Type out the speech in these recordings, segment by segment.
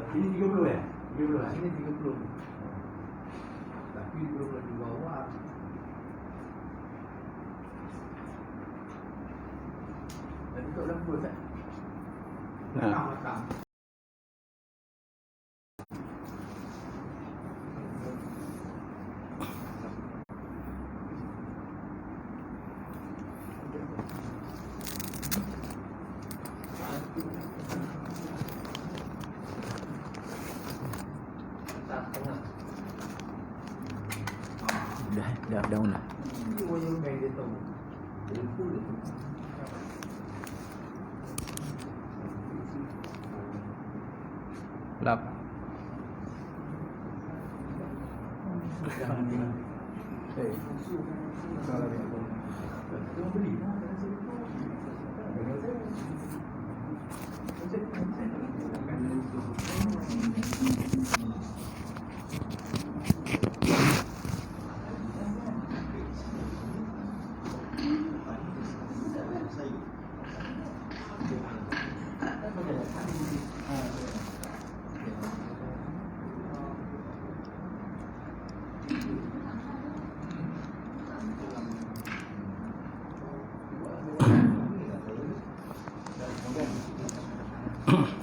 Ini 30 ya? 30 lah. Ini 30. Tapi belum di bawah. Dan itu dalam pun tak? Makam. Dah down dah. Lap.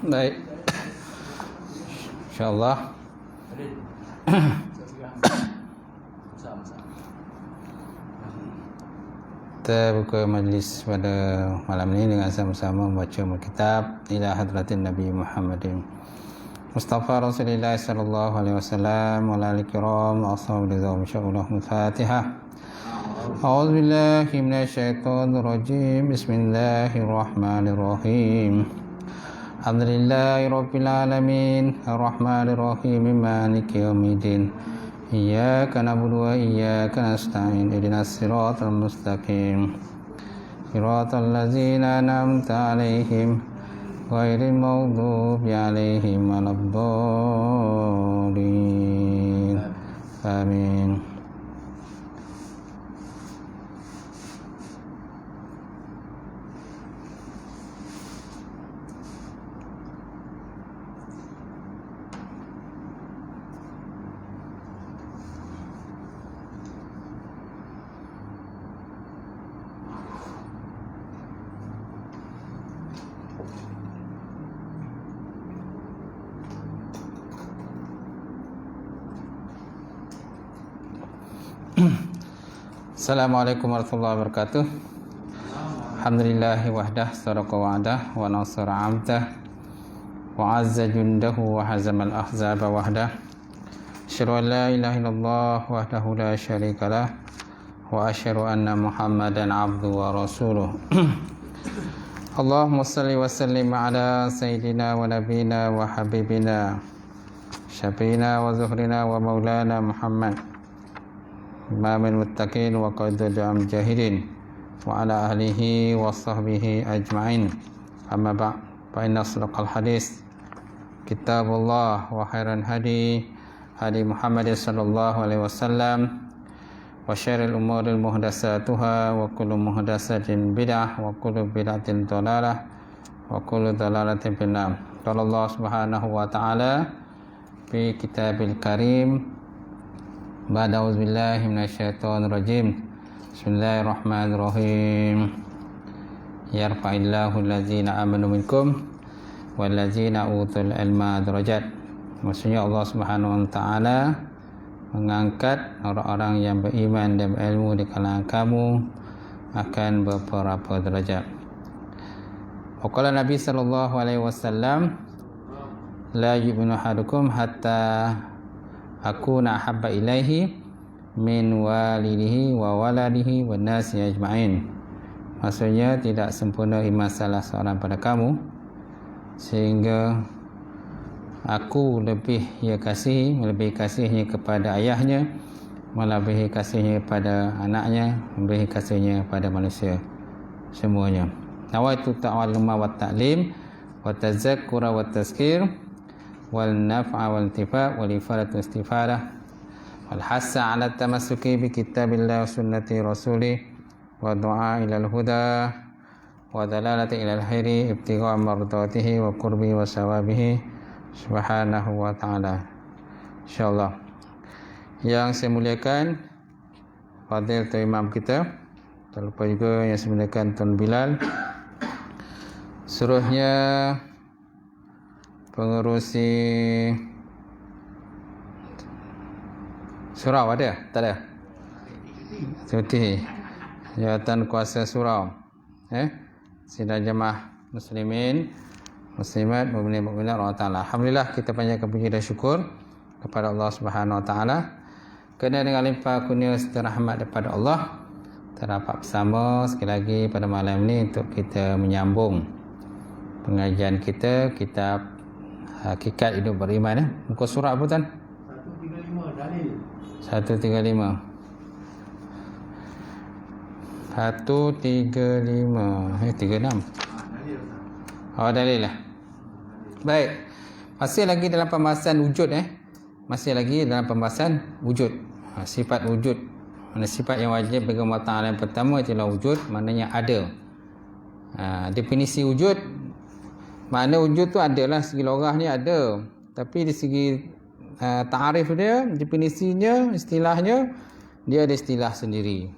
Baik. InsyaAllah kita buka majlis pada malam ini dengan sama-sama membaca Alkitab ila hadratin Nabi Muhammadin Mustafa Rasulullah sallallahu alaihi wasallam wa alihi kiram ashabu ridwan insyaallah. Al-Fatihah. A'udzu billahi minasyaitonir rajim. Bismillahirrahmanirrahim. Alhamdulillahi rabbil alamin arrahmanir rahim maliki yaumiddin iyyaka na'budu wa iyyaka nasta'in ihdinas siratal mustaqim siratal ladzina an'amta 'alaihim ghairil maghdubi 'alaihim waladdallin. Amin. Assalamualaikum warahmatullahi wabarakatuh. Alhamdulillahi wahdah sadaqa wa'dah wa nasara 'abdah wa 'azza jundahu wa hazamal ahzaba wahdah. Asyhadu an la ilaha illallah wahdahu la syarikalah wa asyhadu anna Muhammadan 'abduhu wa rasuluh. Allahumma shalli wa sallim ala sayyidina wa nabiyina wa habibina syafiina wa zuhrina wa maulana Muhammad Imamul Muttaqin wa qaidul mujahidin wa ala ahlihi wa sahbihi ajma'in. Amma ba'd, fa inna asdaqal hadis kitabullah wa khairan hadi Muhammad sallallahu alaihi wasallam wa syarril umuri muhdatsatuha wa kullu muhdatsatin bid'ah wa kullu bid'atin dhalalah wa kullu dhalalatin finnar. Qala Allah Subhanahu wa ta'ala fi kitabil karim ba'da auzubillahi minasyaitonir rajim. Bismillahirrahmanirrahim. Yarfa'illahu allazina amanu minkum wallazina utul ilma darajat. Maksudnya Allah Subhanahu wa taala mengangkat orang-orang yang beriman dan berilmu di kalangan kamu akan beberapa derajat. Waqala Nabi sallallahu alaihi wasallam la yu'minu ahadukum hatta akuna ahabba ilaihi min walidihi wa waladihi wan nasi ajma'in. Maksudnya tidak sempurna iman salah seorang pada kamu sehingga aku lebih kasihnya kepada ayahnya, melebihi kasihnya kepada anaknya, melebihi kasihnya kepada manusia semuanya. Nawaitu ta'alluma wa ta'lim wa tazakkura wa tazkir wal naf'a wal intifa' wal ifadatu istifadah wal hassa 'ala tamassuki bi kitabillah wa sunnati rasulih wa du'a ila al huda wa dalalati ila al khairi ibtigha' mardatihi wa qurbi wa sawabihi Subhanahu wa ta'ala. InsyaAllah. Yang saya muliakan Fadil Tuan Imam kita, tak lupa juga yang saya muliakan Tuan Bilal, seluruhnya pengerusi surau ada? Tak ada? Cuti Jawatan Kuasa Surau, Sidang Jemaah Muslimin Muslimat Mukminin Allah Ta'ala. Alhamdulillah, kita panjatkan puji dan syukur kepada Allah Subhanahu Wa Ta'ala kerana dengan limpah kurnia serta rahmat daripada Allah terdapat bersama sekali lagi pada malam ini untuk kita menyambung pengajian kita kitab Hakikat Hidup Beriman. Muka surat apa Tuan? 135 dalil. 135. 36. Dalil Ustaz. Oh, dalil lah. Baik. Masih lagi dalam pembahasan wujud Masih lagi dalam pembahasan wujud. Sifat wujud. Mana sifat yang wajib bagi Allah Ta'ala yang pertama ialah wujud, maknanya ada. Definisi wujud, makna wujud tu adalah segi logahnya ada. Tapi di segi ta'arif dia, definisinya, istilahnya, dia ada istilah sendiri.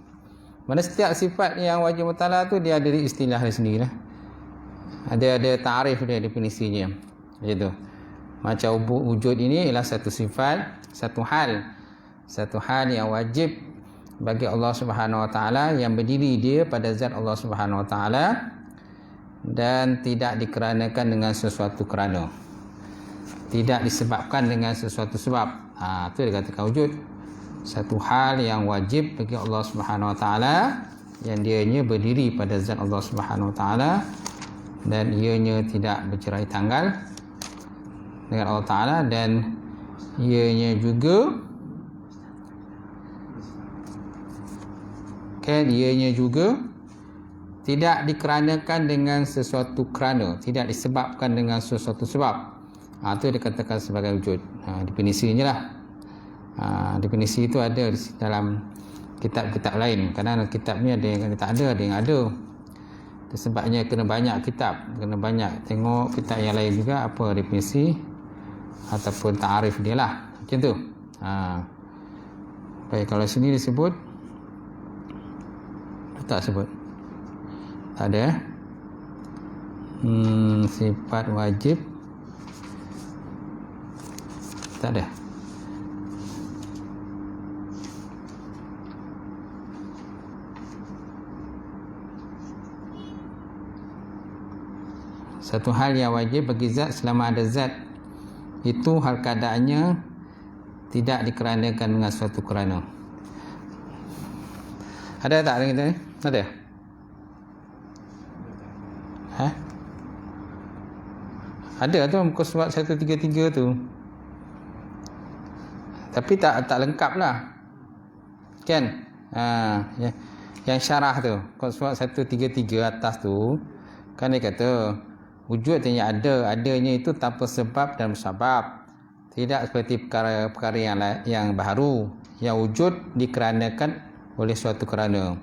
Mana setiap sifat yang wajib Allah Ta'ala tu dia ada istilah dia sendirilah. Ada ta'arif dia, definisinya. Macam tu. Macam wujud ini ialah satu sifat, satu hal yang wajib bagi Allah Subhanahu Wa Ta'ala, yang berdiri dia pada zat Allah Subhanahu Wa Ta'ala dan tidak dikeranakan dengan sesuatu kerana, tidak disebabkan dengan sesuatu sebab. Itu dikatakan wujud. Satu hal yang wajib bagi Allah Subhanahu Wa Ta'ala, yang dianya berdiri pada zat Allah Subhanahu Wa Ta'ala dan ianya tidak bercerai tanggal dengan Allah Ta'ala, dan ianya juga tidak dikeranakan dengan sesuatu kerana, tidak disebabkan dengan sesuatu sebab. Itu dikatakan sebagai wujud. Definisinya lah. Definisi itu ada dalam kitab-kitab lain. Kadang kitab ni ada yang tak ada, ada yang ada. Sebabnya kena banyak kitab, kena banyak tengok kitab yang lain juga apa definisi ataupun ta'arif dia lah. Macam tu. Baik, kalau sini disebut, tak sebut, tak ada. Sifat wajib tak ada. Satu hal yang wajib bagi zat selama ada zat, itu hal keadaannya tidak dikeranakan dengan suatu kerana. Ada tak ada kita ni? Ada? Ada tu muka surat 133 tu. Tapi tak lengkap lah. Kan? Yang syarah tu, muka surat 133 atas tu, kan dia kata wujud artinya adanya itu tanpa sebab dan musabab, tidak seperti perkara yang baru, yang wujud dikeranakan oleh suatu kerana.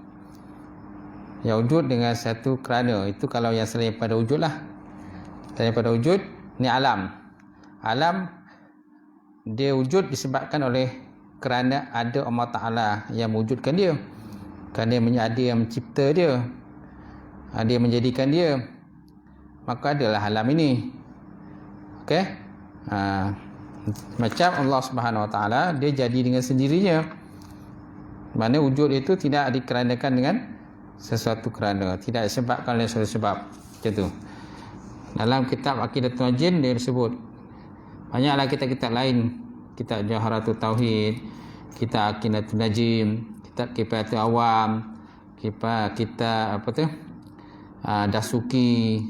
Yang wujud dengan satu kerana, itu kalau yang selain pada wujud lah. Selain pada wujud, ni alam. Alam dia wujud disebabkan oleh kerana ada Allah Ta'ala yang mewujudkan dia. Kerana ada yang mencipta dia, ada yang menjadikan dia, maka adalah alam ini. Okey? Macam Allah Subhanahu Wa Ta'ala, dia jadi dengan sendirinya. Mana wujud itu tidak dikeranakan dengan sesuatu kerana, tidak disebabkan oleh sesuatu sebab. Macam tu. Dalam kitab Aqidatul Jin dia disebut. Banyaklah kitab-kitab lain. Kitab Jawharatul Tauhid, kitab Aqidatul Najim, kitab Kifayatul Awam, kitab apa tu? Dasuki.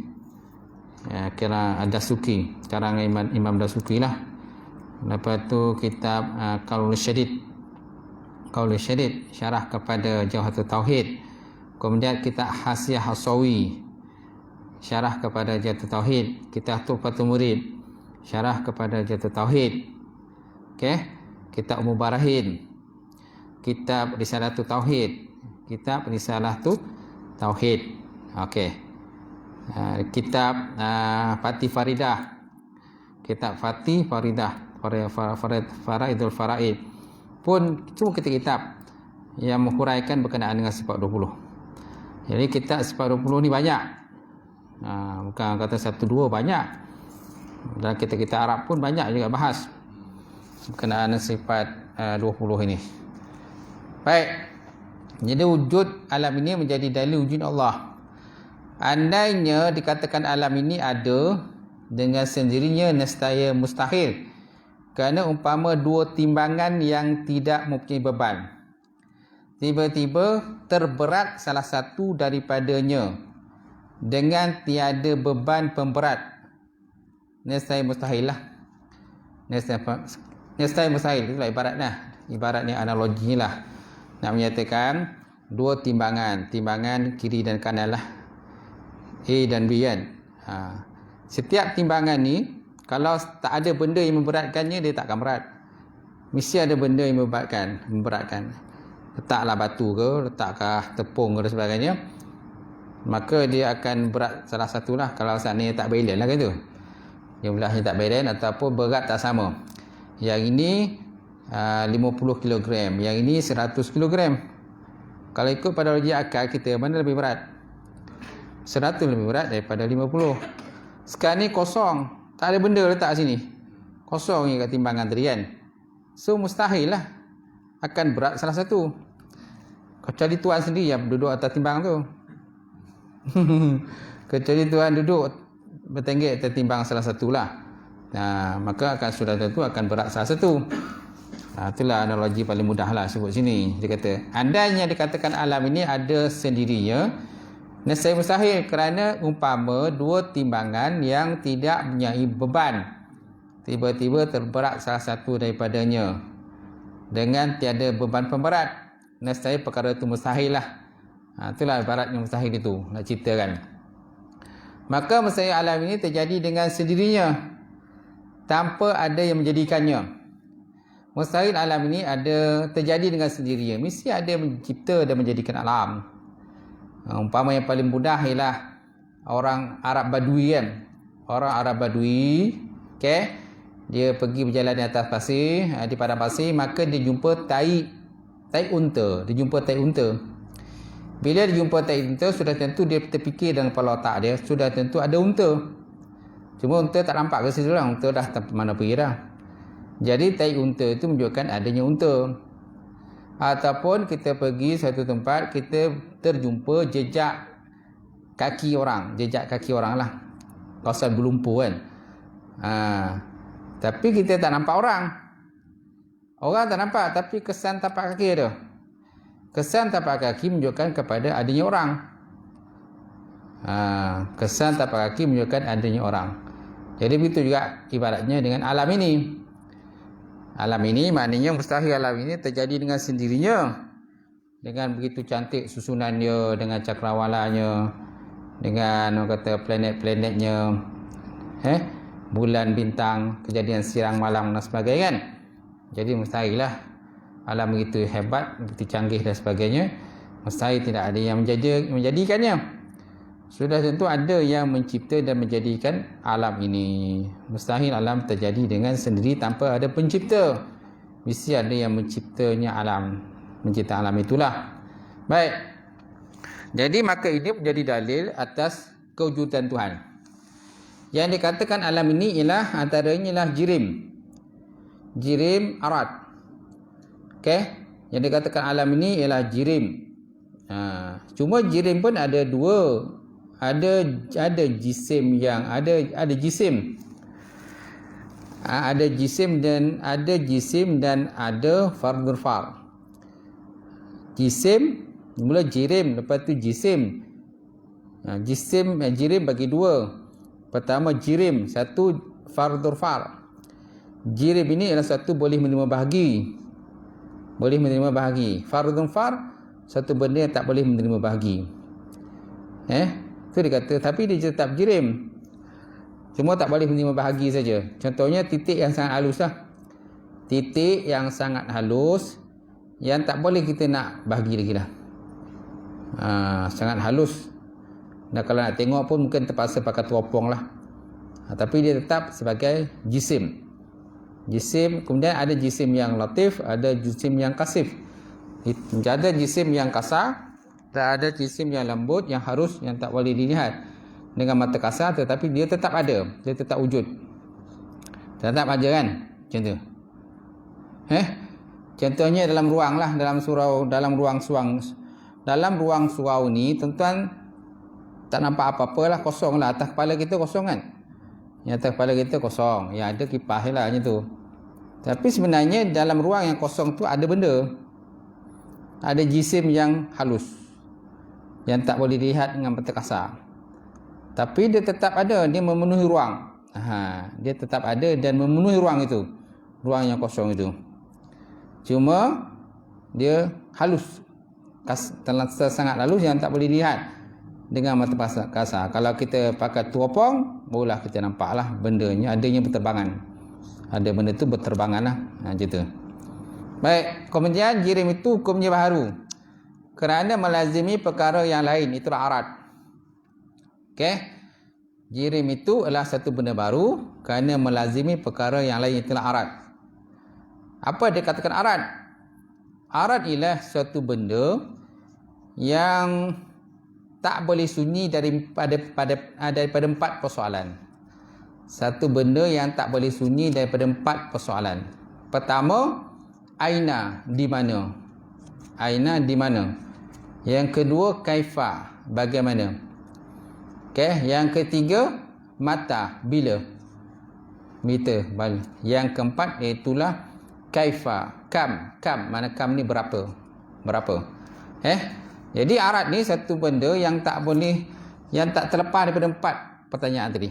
Kira Dasuki, karangan Imam Dasuki lah. Lepas tu kitab Qaulul Syadid, syarah kepada Jawharatul Tauhid. Kemudian kitab Hasyiah Hasawi, syarah kepada Jawharatul Tauhid. Kitab Tuhfatul Murid, syarah kepada Jawharatul Tauhid. Okey, kitab Mubarahin, kitab Risalatul Tauhid, kitab Risalatul Tauhid. Okey. Kitab Fatih Faridah, kitab Fatih Faridah, Faraidul Faraid pun cuma kitab yang menghuraikan berkenaan dengan sifat 20. Jadi kitab sifat 20 ni banyak. Bukan kata 1-2, banyak. Dan kitab-kitab Arab pun banyak juga bahas berkenaan sifat 20 ini. Baik. Jadi wujud alam ini menjadi dalil wujud Allah. Andainya dikatakan alam ini ada, dengan sendirinya nescaya mustahil. Kerana umpama dua timbangan yang tidak mempunyai beban, tiba-tiba terberat salah satu daripadanya dengan tiada beban pemberat, nescaya mustahil lah. Nescaya mustahil, itulah ibaratnya analoginya lah. Nak menyatakan dua timbangan kiri dan kanan lah, A dan B kan. Setiap timbangan ni, kalau tak ada benda yang memberatkannya, dia tak akan berat. Mesti ada benda yang memberatkan. Letaklah batu ke, letaklah tepung ke dan sebagainya, maka dia akan berat salah satulah. Kalau seandainya tak balance lah kan tu, jumlahnya tak balance ataupun berat tak sama. Yang ini 50 kg, yang ini 100 kg. Kalau ikut pada logik akal kita, mana lebih berat? 100 lebih berat daripada 50. Sekarang ni kosong, tak ada benda letak sini, kosong je kat timbangan tadi kan. So mustahil lah akan berat salah satu, kecuali Tuhan sendiri yang duduk atas timbang tu. Kecuali Tuhan duduk bertenggek atas timbang salah satu lah, maka akan sudah tentu akan berat salah satu. Itulah analogi paling mudah lah sebut sini. Dia kata andainya dikatakan alam ini ada sendirinya, nescaya mustahil, kerana umpama dua timbangan yang tidak mempunyai beban tiba-tiba terberat salah satu daripadanya dengan tiada beban pemberat, nescaya perkara itu mustahil lah. Itulah ibaratnya mustahil itu nak ceritakan. Maka mustahil alam ini terjadi dengan sendirinya tanpa ada yang menjadikannya. Mustahil alam ini ada terjadi dengan sendirinya, mesti ada yang mencipta dan menjadikan alam. Umpama yang paling mudah ialah orang Arab Badui kan. Orang Arab Badui, dia pergi berjalan di atas pasir, di padang pasir, maka dia jumpa tai unta. Dia jumpa tai unta. Bila dia jumpa tai unta, sudah tentu dia terfikir dalam kepala otak dia, sudah tentu ada unta. Cuma unta tak nampak ke situ lah, unta dah tak mana pergi dah. Jadi tai unta itu menunjukkan adanya unta. Ataupun kita pergi satu tempat, kita terjumpa jejak kaki orang lah, kawasan berlumpur kan. Tapi kita tak nampak orang tak nampak, tapi kesan tapak kaki ada. Kesan tapak kaki menunjukkan kepada adanya orang. Kesan tapak kaki menunjukkan adanya orang. Jadi begitu juga ibaratnya dengan alam ini. Alam ini maknanya mustahil alam ini terjadi dengan sendirinya, dengan begitu cantik susunannya, dengan cakrawalannya, dengan orang kata planet-planetnya, bulan, bintang, kejadian siang malam dan sebagainya kan. Jadi mustahil lah alam begitu hebat, begitu canggih dan sebagainya, mustahil tidak ada yang menjadikannya. Sudah tentu ada yang mencipta dan menjadikan alam ini. Mustahil alam terjadi dengan sendiri tanpa ada pencipta. Mesti ada yang menciptanya alam, mencipta alam itulah. Baik. Jadi maka ini menjadi dalil atas kewujudan Tuhan. Yang dikatakan alam ini ialah antaranya ialah jirim arad. Yang dikatakan alam ini ialah jirim. Cuma jirim pun ada dua. Ada jisim yang ada jisim. Ada jisim dan ada fardul fard. Jisim mula jirim, lepas tu jisim. Jirim bagi dua. Pertama jirim, satu fardul fard. Jirim ini adalah satu boleh menerima bahagi. Fardul fard satu benda yang tak boleh menerima bahagi. Itu dia kata, tapi dia tetap jirim, cuma tak boleh menerima bahagi saja. Contohnya titik yang sangat halus lah. Titik yang sangat halus yang tak boleh kita nak bahagi lagi lah. Sangat halus. Dan kalau nak tengok pun mungkin terpaksa pakai teropong lah. Tapi dia tetap sebagai jisim. Jisim, kemudian ada jisim yang latif, ada jisim yang kasif. Ada jisim yang kasar dan ada jisim yang lembut yang tak boleh dilihat dengan mata kasar, tetapi dia tetap ada, dia tetap wujud. Tetap ada kan? Macam tu. Contohnya dalam ruang lah, dalam ruang surau ni tuan-tuan tak nampak apa-apa lah, kosong lah. Atas kepala kita kosong kan? Yang atas kepala kita kosong, yang ada kipas lah macam tu. Tapi sebenarnya dalam ruang yang kosong tu ada benda, ada jisim yang halus yang tak boleh dilihat dengan mata kasar, tapi dia tetap ada, dia memenuhi ruang. Dia tetap ada dan memenuhi ruang itu, ruang yang kosong itu. Cuma dia halus, sangat halus yang tak boleh dilihat dengan mata kasar. Kalau kita pakai teropong, barulah kita nampaklah bendanya, adanya berterbangan. Ada benda tu berterbangan lah. Macam tu. Baik, kemudian jirim itu hukumnya baharu kerana melazimi perkara yang lain, itulah arat. Okey. Jirim itu adalah satu benda baru kerana melazimi perkara yang lain, itulah arat. Apa dia katakan arat? Arat ialah suatu benda yang tak boleh sunyi daripada 4 persoalan. Satu benda yang tak boleh sunyi daripada 4 persoalan. Pertama, aina, di mana? Aina di mana? Yang kedua, kaifa, bagaimana? Okey, yang ketiga, mata, bila? Meter, bal. Yang keempat iaitulah kaifa, kam. Mana kam ni berapa? Jadi arat ni satu benda yang tak terlepas daripada 4 pertanyaan tadi.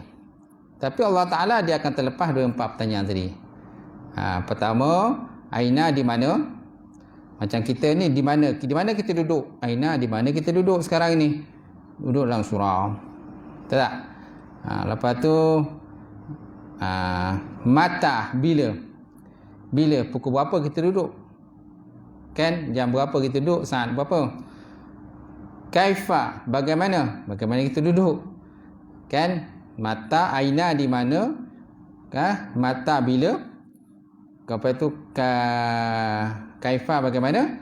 Tapi Allah Ta'ala dia akan terlepas dari 4 pertanyaan tadi. Pertama, aina di mana? Macam kita ni, di mana kita duduk? Aina, di mana kita duduk sekarang ni? Duduk dalam surau. Betul tak? Lepas tu mata, bila pukul berapa kita duduk? Kan, jam berapa kita duduk, saat berapa? Kaifa, bagaimana kita duduk? Kan, mata, aina di mana? Mata bila? Lepas tu kaifa, bagaimana?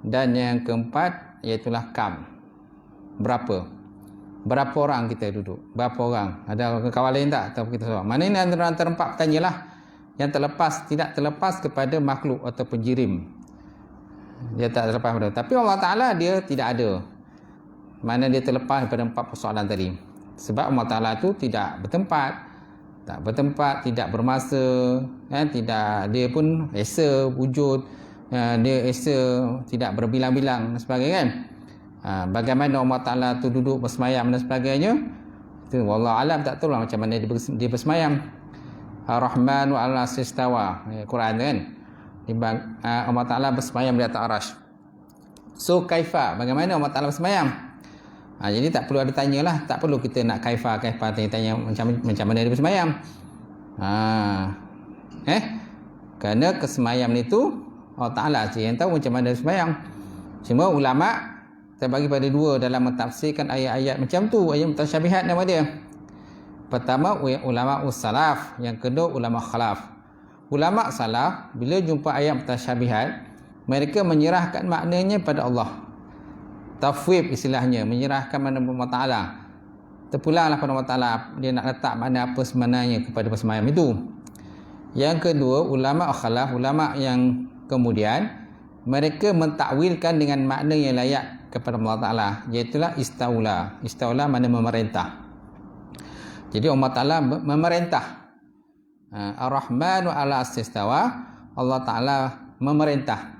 Dan yang keempat iaitulah kam. Berapa orang kita duduk? Berapa orang? Ada kawan lain tak? Atau kita seorang? Mana ini antara 4 pertanyaan lah yang tidak terlepas kepada makhluk atau penjirim. Dia tak terlepas pada. Tapi Allah Ta'ala dia tidak ada. Mana dia terlepas daripada 4 persoalan tadi. Sebab Allah Ta'ala tu tidak bertempat, tidak bermasa, tidak, dia pun esa wujud, dia esa tidak berbilang-bilang dan sebagainya kan. Bagaimana Allah Ta'ala tu duduk bersemayam dan sebagainya, itu wallahu alam, tak tahu lah macam mana dia bersemayam. Ar-Rahmanu 'ala istawa, Quran kan. Allah Ta'ala bersemayam di atas arasy. So kaifa, bagaimana Allah Ta'ala bersemayam? Jadi tak perlu ada tanyalah, tak perlu kita nak kaifa tanya macam mana dia bersemayam. Kerana kesemayam itu Allah Ta'ala saja yang tahu macam mana dia bersemayam. Cuma ulama terbagi pada 2 dalam mentafsirkan ayat-ayat macam tu, ayat mutasyabihat nama dia. Pertama ulama salaf, yang kedua ulama khalaf. Ulama salaf bila jumpa ayat mutasyabihat, mereka menyerahkan maknanya pada Allah. Tafwid istilahnya, menyerahkan mana Allah Ta'ala. Terpulanglah pada Allah Ta'ala, dia nak letak makna apa sebenarnya kepada persemayam itu. Yang kedua, ulama khalaf, ulama yang kemudian mereka mentakwilkan dengan makna yang layak kepada Allah Ta'ala, iaitulah istaula. Istaula makna memerintah. Jadi Allah Ta'ala memerintah. Ar-Rahmanu 'ala istawa, Allah Ta'ala memerintah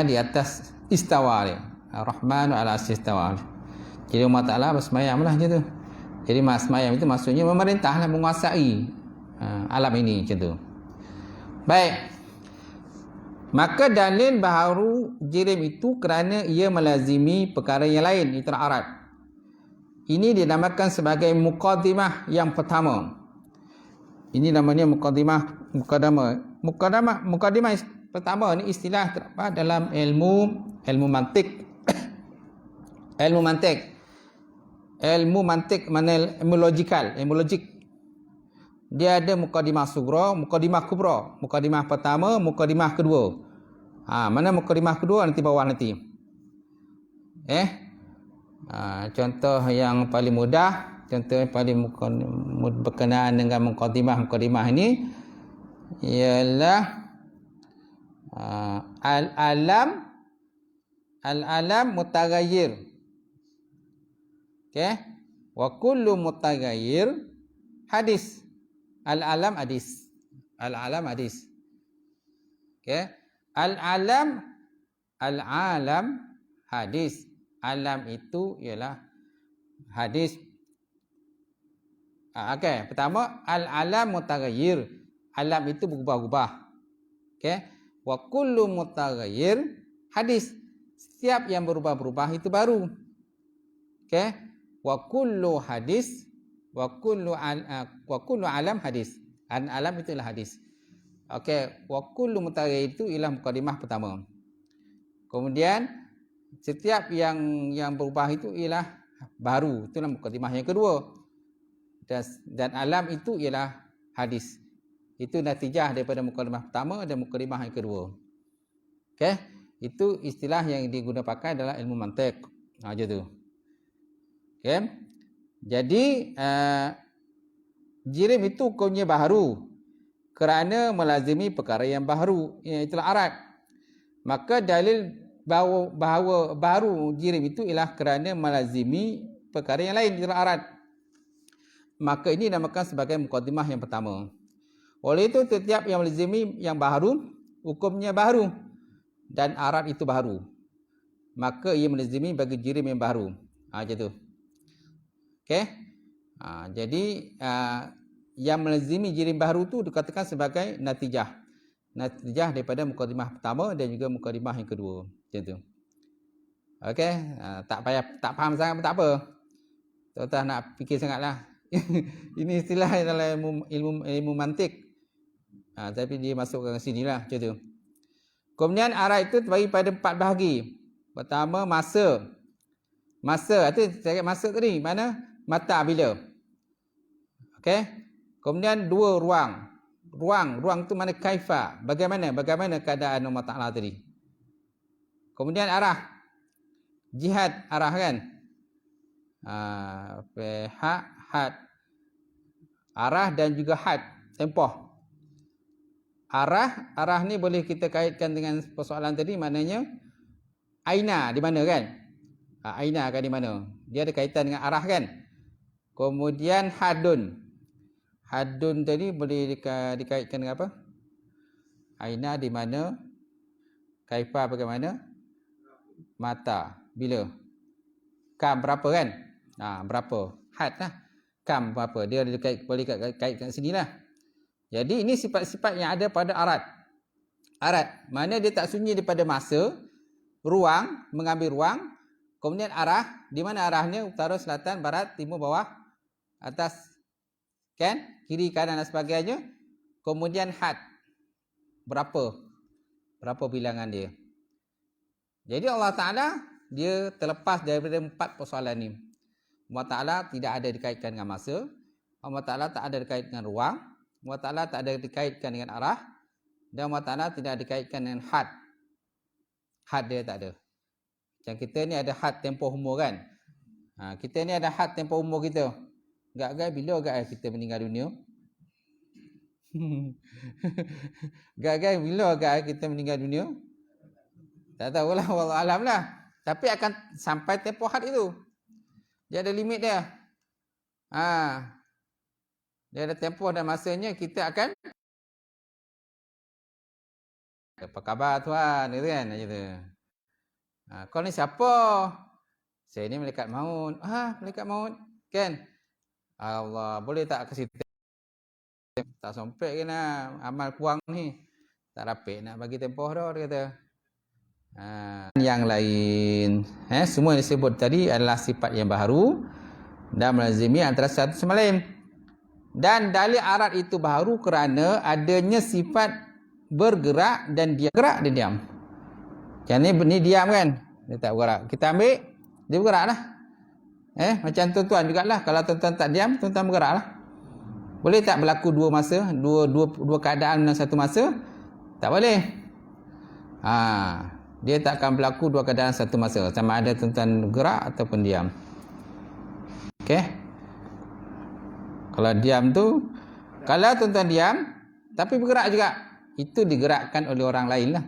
di atas istawa dia. Ar-Rahmanu 'ala istawa. Jadi Allah Ta'ala bersemayam lah macam tu. Jadi semayam itu maksudnya memerintah lah, menguasai alam ini macam tu. Baik. Maka dalil baharu jirim itu kerana ia melazimi perkara yang lain, itu arat. Ini dinamakan sebagai muqaddimah yang pertama. Ini namanya muqaddimah pertama ni istilah terdapat dalam ilmu mantik. Ilmu mantik mana ilmu logik. dia ada mukadimah sughra, mukadimah kubra. Mukadimah pertama, mukadimah kedua. Mana mukadimah kedua nanti bawah nanti. Contoh yang paling mudah, contoh yang paling berkenaan dengan mukadimah ini ialah al-alam mutaghayyir. Okey? Wa kullu mutaghayyir hadis. Al-alam hadis. Al-alam hadis. Okey? Al-alam hadis. Alam itu ialah hadis. Okey, pertama al-alam mutaghayyir. Alam itu berubah-ubah. Okey? Wa kullu mutaghayyir hadis. Setiap yang berubah-berubah itu baru. Okey? Wa kullu hadis wa kullu alam hadis. Alam itulah hadis. Okey, wa kullu mutaghayyir itu ialah mukadimah pertama. Kemudian setiap yang berubah itu ialah baru. Itulah mukadimah yang kedua. Dan alam itu ialah hadis. Itu natijah daripada mukadimah pertama dan mukadimah yang kedua. Okey? Itu istilah yang diguna pakai adalah ilmu mantiq. Macam tu. Okey? Jadi jirim itu hukumnya baharu kerana melazimi perkara yang baharu. Itulah arat. Maka dalil bahawa baharu jirim itu ialah kerana melazimi perkara yang lain. Itulah arat. Maka ini dinamakan sebagai mukadimah yang pertama. Oleh itu setiap yang melazimi yang baharu, hukumnya baharu dan arat itu baharu. Maka ia melazimi bagi jirim yang baharu. Macam tu. Okey? Jadi yang melazimi jirim baharu tu dikatakan sebagai natijah. Natijah daripada mukadimah pertama dan juga mukadimah yang kedua. Macam tu. Okey? Tak faham sangat pun tak apa. Tuan-tuan nak fikir sangatlah. Ini istilah dalam ilmu mantik. Tapi dia masukkan ke sini lah. Macam tu. Kemudian arat itu terbagi pada 4 bahagi. Pertama, masa. Masa. Itu saya kata masa tadi. Mana? Mata bila. Okey. Kemudian 2, ruang. Ruang tu mana? Kaifa. Bagaimana keadaan Allah Ta'ala tadi. Kemudian arah. Jihad, arah kan. Had. Arah dan juga had. Tempoh. Arah ni boleh kita kaitkan dengan persoalan tadi. Maknanya aina di mana kan. Aina kan di mana. Dia ada kaitan dengan arah kan. Kemudian hadun. Hadun tadi boleh dikaitkan dengan apa? Aina di mana. Kaifa bagaimana. Mata. Bila. Kam berapa kan. Berapa. Had lah. Kam berapa. Dia boleh kaitkan sini lah. Jadi ini sifat-sifat yang ada pada arat. Arat. Mana dia tak sunyi daripada masa. Ruang. Mengambil ruang. Kemudian arah. Di mana arahnya? Utara, selatan, barat, timur, bawah, atas. Kan? Kiri, kanan dan sebagainya. Kemudian had. Berapa bilangan dia. Jadi Allah Ta'ala dia terlepas daripada 4 persoalan ni. Allah Ta'ala tidak ada dikaitkan dengan masa. Allah Ta'ala tak ada dikaitkan dengan ruang. Allah Ta'ala tak ada dikaitkan dengan arah. Dan Allah Ta'ala tidak dikaitkan dengan had. Had dia tak ada. Macam kita ni ada had tempoh umur kan. Kita ni ada had tempoh umur kita. Gak-gak bila kita meninggal dunia? Gak-gak bila kita meninggal dunia? Tak tahulah, wallahu alam lah. Tapi akan sampai tempoh had itu. Dia ada limit dia. Dia ada tempoh dan masanya kita akan. Apa khabar tuan? Gitu kan? Macam tu. Kau ni siapa? Saya ni malaikat maut. Malaikat maut. Kan? Allah, boleh tak kasih tak sompek ke nak amal kurang ni. Tak rapik nak bagi tempoh dah, dia kata. Yang lain. Semua yang disebut tadi adalah sifat yang baharu dan melazimi antara satu sama lain. Dan dalil arat itu baharu kerana adanya sifat bergerak dan dia gerak, dia diam. Macam ni diam kan? Dia tak bergerak. Kita ambil, dia bergerak lah. Macam tuan-tuan jugalah. Kalau tuan-tuan tak diam, tuan-tuan bergerak lah. Boleh tak berlaku dua masa, dua keadaan dalam satu masa? Tak boleh. Dia tak akan berlaku dua keadaan satu masa, sama ada tuan-tuan gerak ataupun diam. Okey. Kalau diam tu, kalau tuan-tuan diam tapi bergerak juga, itu digerakkan oleh orang lain lah.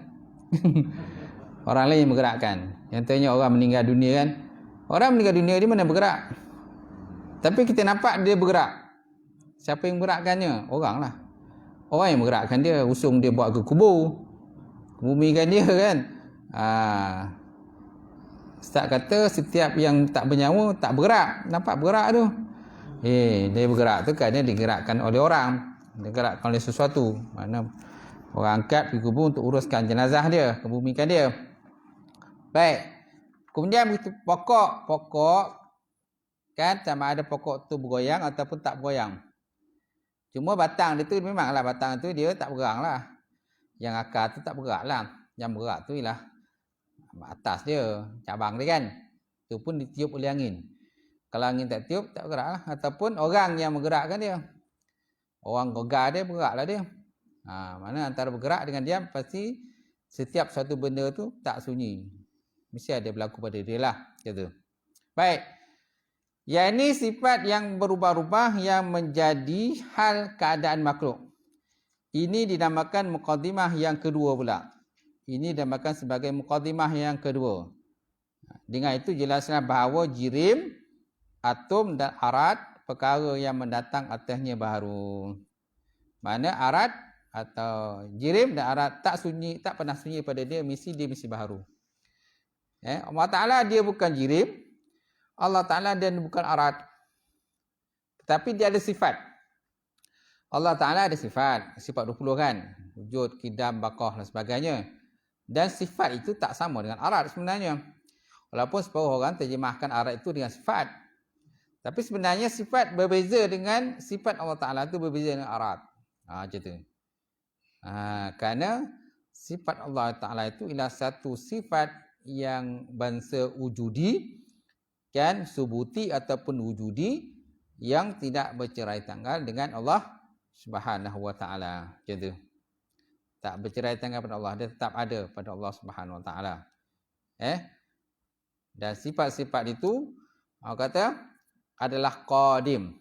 Orang lain yang bergerakkan. Contohnya orang meninggal dunia kan. Orang meninggal dunia di mana bergerak? Tapi kita nampak dia bergerak. Siapa yang bergerakkannya? Orang lah. Orang yang bergerakkan dia, usung dia buat ke kubur, bumikan dia kan. Ustaz kata setiap yang tak bernyawa tak bergerak. Nampak bergerak tu? Dia bergerak tu kerana digerakkan oleh orang, digerakkan oleh sesuatu. Mana orang angkat pergi kubur untuk uruskan jenazah dia, kebumikan dia. Baik. Kemudian begitu pokok kan, sama ada pokok tu bergoyang ataupun tak bergoyang. Cuma batang dia tu memanglah batang tu dia tak bergerak lah. Yang akar tu tak bergerak lah. Yang bergerak tu ialah atas dia, cabang dia kan. Tu pun ditiup oleh angin. Kalau angin tak tiup, tak bergerak lah. Ataupun orang yang menggerakkan dia. Orang gegar dia, bergerak lah dia. Mana antara bergerak dengan diam, pasti setiap satu benda tu tak sunyi. Mesti ada berlaku pada dia lah. Gitu. Baik. Yang ini sifat yang berubah-ubah yang menjadi hal keadaan makhluk. Ini dinamakan muqaddimah yang kedua pula. Ini dinamakan sebagai muqaddimah yang kedua. Dengan itu jelaslah bahawa jirim, atom dan arat perkara yang mendatang atasnya baharu. Mana arat atau jirim dan arat tak pernah sunyi pada dia, mesti baharu. Allah Ta'ala dia bukan jirim, Allah Ta'ala dia bukan arat, tetapi dia ada sifat. Allah Ta'ala ada sifat 20 kan, wujud, kidam, baqah dan sebagainya. Dan sifat itu tak sama dengan arat sebenarnya. Walaupun separuh orang terjemahkan arat itu dengan sifat, tapi sebenarnya sifat berbeza dengan sifat Allah Ta'ala itu berbeza dengan arat. Macam tu. Kerana sifat Allah Ta'ala itu ialah satu sifat yang bangsa wujudi, kan, subuti ataupun wujudi, yang tidak bercerai tanggal dengan Allah Subhanahu wa Ta'ala. Macam tu. Tak bercerai tanggal pada Allah, dia tetap ada pada Allah Subhanahu wa Ta'ala. Dan sifat-sifat itu orang kata adalah qadim.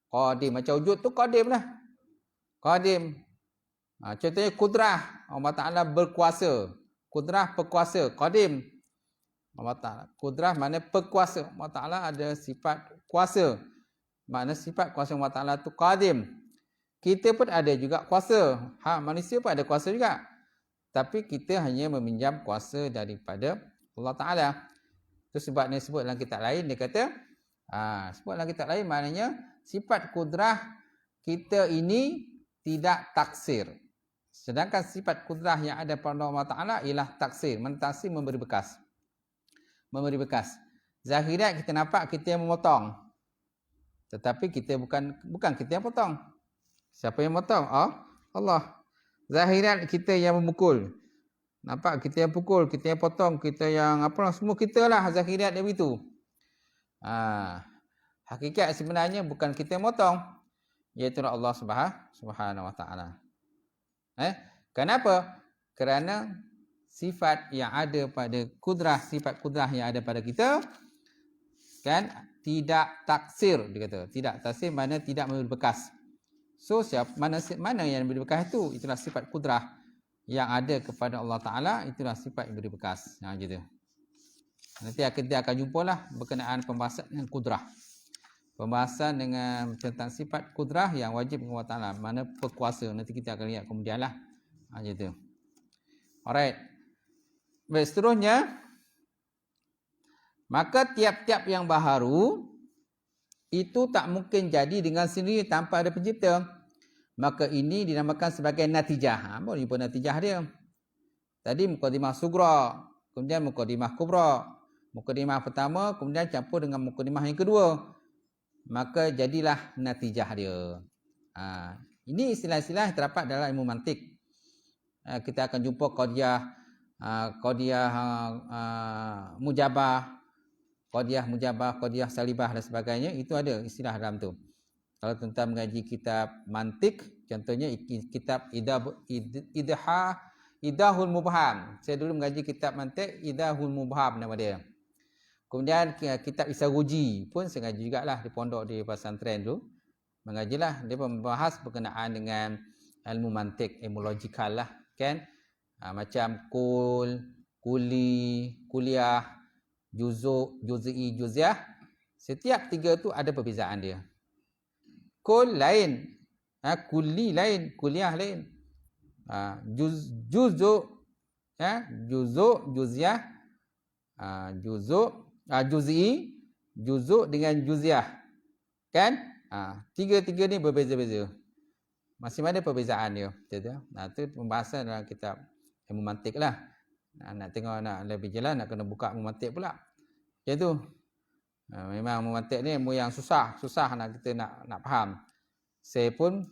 Qadim macam wujud tu qadim lah. Qadim. Contohnya kudrah, Allah Ta'ala berkuasa. Kudrah berkuasa, qadim. Allah Ta'ala. Kudrah makna berkuasa. Allah Ta'ala ada sifat kuasa. Makna sifat kuasa Allah Ta'ala tu qadim. Kita pun ada juga kuasa. Manusia pun ada kuasa juga. Tapi kita hanya meminjam kuasa daripada Allah Ta'ala. Itu sebab dia sebut dalam kitab lain, dia kata, sebut dalam kitab lain maknanya sifat kudrah kita ini tidak taksir. Sedangkan sifat kudrah yang ada pada Allah Ta'ala ialah taksir. Taksir memberi bekas. Memberi bekas. Zahirat kita nampak kita yang memotong. Tetapi kita bukan kita yang potong. Siapa yang potong? Allah. Zahirat kita yang memukul. Nampak kita yang pukul, kita yang potong, kita yang semua kita lah zahirat dia begitu. Hakikat sebenarnya bukan kita yang potong, iaitu Allah Subhanahu wa Ta'ala. Kenapa? Kerana sifat yang ada pada kudrah, sifat kudrah yang ada pada kita kan tidak taksir, dia kata. Tidak taksir makna tidak memberi bekas. So mana yang memberi bekas itu? Itulah sifat kudrah yang ada kepada Allah Ta'ala, itulah sifat yang memberi bekas. Gitu. Nanti kita akan jumpalah berkenaan pembahasan dengan kudrah. Pembahasan dengan tentang sifat kudrah yang wajib dengan Allah Ta'ala, mana berkuasa. Nanti kita akan lihat kemudian lah. Gitu. Alright. Baik, seterusnya. Maka tiap-tiap yang baharu itu tak mungkin jadi dengan sendiri tanpa ada pencipta. Maka ini dinamakan sebagai natijah. Apa jumpa natijah dia? Tadi muqaddimah sugra, kemudian muqaddimah kubra. Muqaddimah pertama kemudian campur dengan muqaddimah yang kedua. Maka jadilah natijah dia. Ini istilah-istilah yang terdapat dalam ilmu mantik. Kita akan jumpa qadiyah mujabah, qadiyah salibah dan sebagainya. Itu ada istilah dalam tu. Kalau tuan-tuan mengaji kitab mantik, contohnya kitab Idahul Mubham. Saya dulu mengaji kitab mantik, Idahul Mubham nama dia. Kemudian kitab Isaruji pun saya ngaji jugalah di pondok di pesantren dulu. Mengajilah, dia membahas berkenaan dengan ilmu mantik, ilmu logikal lah, kan? Macam kuli, kuliah, juzuk, juz'i, juziah. Setiap tiga tu ada perbezaan dia. Kul lain, kuli lain, kuliah lain. Juzuk, juzuk, juziah, juz'i, juzuk dengan juziah, kan? Tiga-tiga ni berbeza-beza. Masing-masing ada perbezaan dia. Itu pembahasan dalam kitab ilmu mantik lah. Nak tengok nak lebih jelas, nak kena buka ilmu mantik pula. Macam tu. Memang ilmu mantik ni ilmu yang susah nak kita nak faham. Saya pun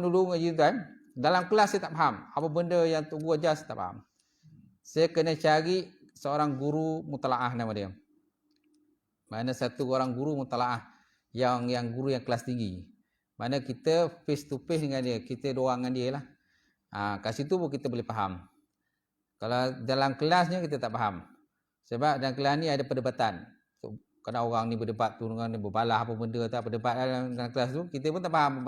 dulu ngaji tuan, dalam kelas saya tak faham. Apa benda yang Tok Guru ajar saya tak faham. Saya kena cari seorang guru mutalaah nama dia. Mana satu orang guru mutalaah yang guru yang kelas tinggi. Mana kita face to face dengan dia, kita doang dengan dia lah. Kat situ pun kita boleh faham. Kalau dalam kelasnya kita tak faham. Sebab dalam kelas ni ada perdebatan. Kadang orang ni berdebat tu dengan dia berbalah apa benda tak berdebat dalam kelas tu, kita pun tak faham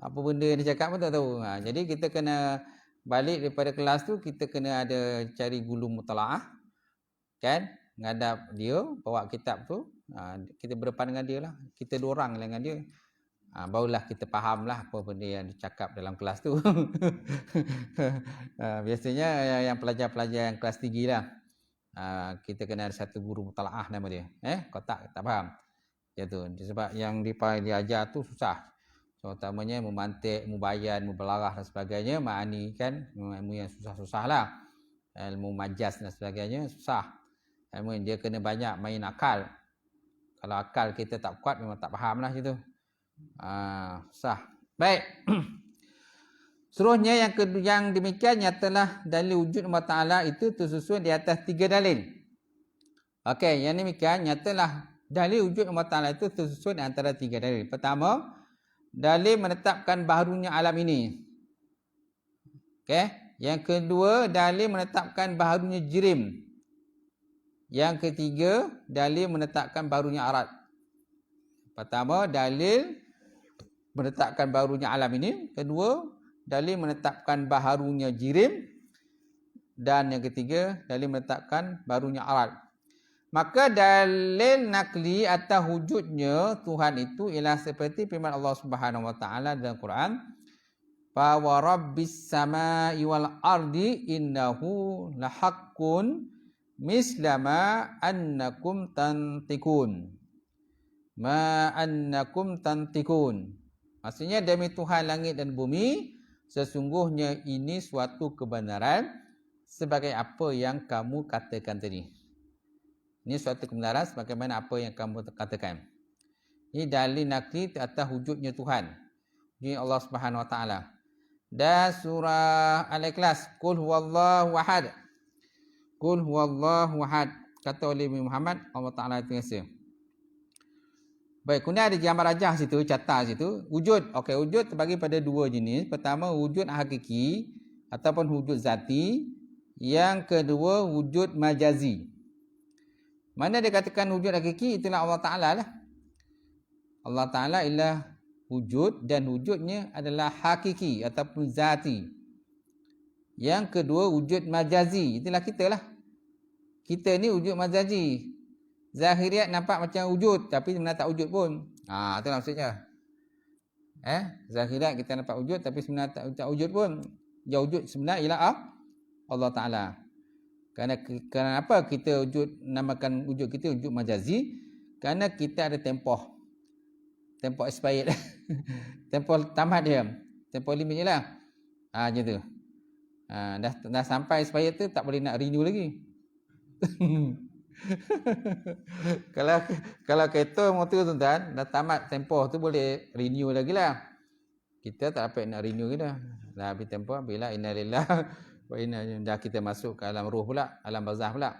apa benda yang dia cakap pun tak tahu. Jadi kita kena balik daripada kelas tu, kita kena ada cari guru mutalaah, kan? Ngadap dia, bawa kitab tu, kita berdepan dengan dia lah, kita dorang dengan dia, barulah kita faham lah apa benda yang dicakap dalam kelas tu. Biasanya yang pelajar-pelajar yang kelas tinggi lah, kita kena ada satu guru mutalaah nama dia. Kau tak faham ya tu, sebab yang diajar tu susah, terutamanya memantik, mubayan, mubalarah dan sebagainya, ma'ani kan, ilmu yang susah-susah lah, ilmu majas dan sebagainya susah. Ilmu dia kena banyak main akal. Kalau akal kita tak kuat, memang tak faham lah situ. Susah. Baik. Seterusnya yang demikian, nyatalah dalil wujud Allah Ta'ala itu tersusun di atas 3 dalil. Okey, yang demikian, nyatalah dalil wujud Allah Ta'ala itu tersusun di antara 3 dalil. Pertama, dalil menetapkan baharunya alam ini. Okey. Yang kedua, dalil menetapkan baharunya jirim. Yang ketiga, dalil menetapkan barunya arat. Pertama, dalil menetapkan barunya alam ini. Kedua, dalil menetapkan baharunya jirim. Dan yang ketiga, dalil menetapkan barunya arat. Maka dalil nakli atas wujudnya Tuhan itu ialah seperti firman Allah Subhanahu Wa Taala dalam Quran, fa wa rabbis samai wal ardi innahu lahaqqun mislama annakum tantikun. Ma annakum tantikun. Maksudnya demi Tuhan langit dan bumi, sesungguhnya ini suatu kebenaran sebagai apa yang kamu katakan tadi. Ini suatu kebenaran sebagaimana apa yang kamu katakan. Ini dalil nakli atas wujudnya Tuhan. Ini Allah Subhanahu Wa Taala. Dan surah Al-Ikhlas, Qul huwallahu ahad. Qul huwallahu ahad, kata oleh Muhammad, Allah Ta'ala itu biasa. Baik, kemudian ada gambar rajah situ, catat situ. Wujud, okey, wujud terbagi pada 2 jenis. Pertama, wujud hakiki ataupun wujud zati. Yang kedua, wujud majazi. Mana dia katakan wujud hakiki, itulah Allah Ta'ala lah. Allah Ta'ala ialah wujud dan wujudnya adalah hakiki ataupun zati. Yang kedua, wujud majazi, itulah kita lah. Kita ni wujud majazi. Zahiriat nampak macam wujud, tapi sebenarnya tak wujud pun. Itulah maksudnya. Zahiriat kita nampak wujud, tapi sebenarnya tak wujud pun. Yang wujud sebenarnya ialah Allah Ta'ala. Kerana apa kita namakan wujud kita wujud majazi? Kerana kita ada tempoh expired. Tempoh tamat dia. Tempoh limit je lah. Macam tu. Dah sampai expired tu, tak boleh nak renew lagi. Kalau kereta motor tuan-tuan dah tamat tempoh tu, boleh renew lagi lah. Kita tak dapat nak renew kita. Dah habis tempoh, bila innalillah wa inna dah kita masuk ke alam ruh pula, alam barzah pula.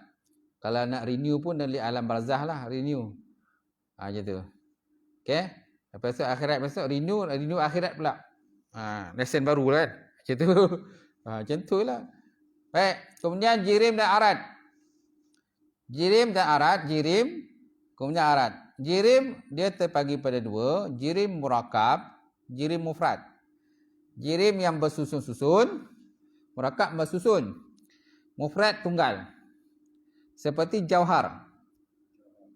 Kalau nak renew pun dari alam barzah lah renew. Macam tu. Okey. Lepas tu akhirat masuk renew akhirat pula. Lesen baru kan. Macam tu. Macam tu lah. Baik, kemudian jirim dan arad. Jirim, kemudian arad. Jirim dia terbagi pada dua, jirim murakab, jirim mufrad. Jirim yang bersusun-susun, murakab bersusun. Mufrad tunggal. Seperti jauhar.